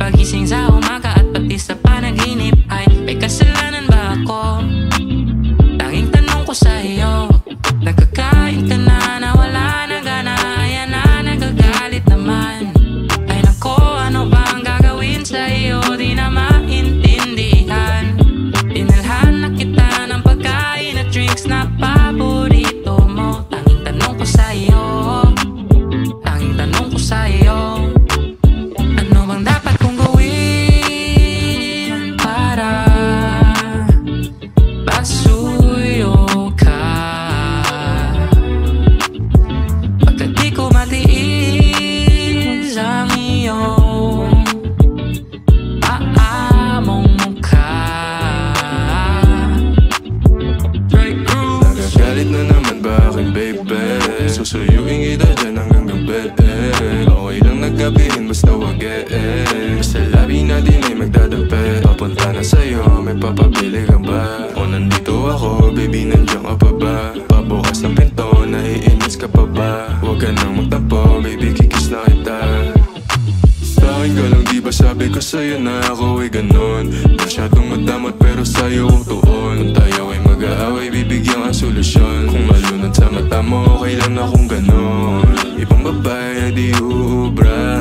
pagising sa umaga at pati sa panaginip ay may kasalanan ba ako? Tanging tanong ko sa iyo, nagkakain ka na, nawala na gana, ayan na nagagalit naman. Ay nako, ano ba ang gagawin sa iyo? Di na maintindihan. Dinalhan na kita ng pagkain at drinks na paborito mo. Tanging tanong ko sa iyo, tanging tanong ko sa iyo, ano bang dapat kong gawin para pasuyo ka? Pagkat di ko matiis ang iyong paamong mukha. Nagagalit na naman ba aking baby? Susuyuin kita dyan hanggang gabi. Okay lang naggabihin basta wag basta labi natin ay magdadape. Papunta na sa'yo, may papabili ka ba? O nandito ako, baby, nandiyan ka pa ba? Pabukas ng pinto, naiinis ka pa ba? Huwag ka nang magtampo, baby, kikis na kita. Sa'kin ka lang, di ba sabi ko sa'yo na ako ay ganon? Masyadong madamot pero sa'yo kong tuon. Kung tayo ay mag-aaway, bibigyan ang solusyon. Kung malunod sa mata mo, okay lang akong ganon. Ibang babae, di uubra.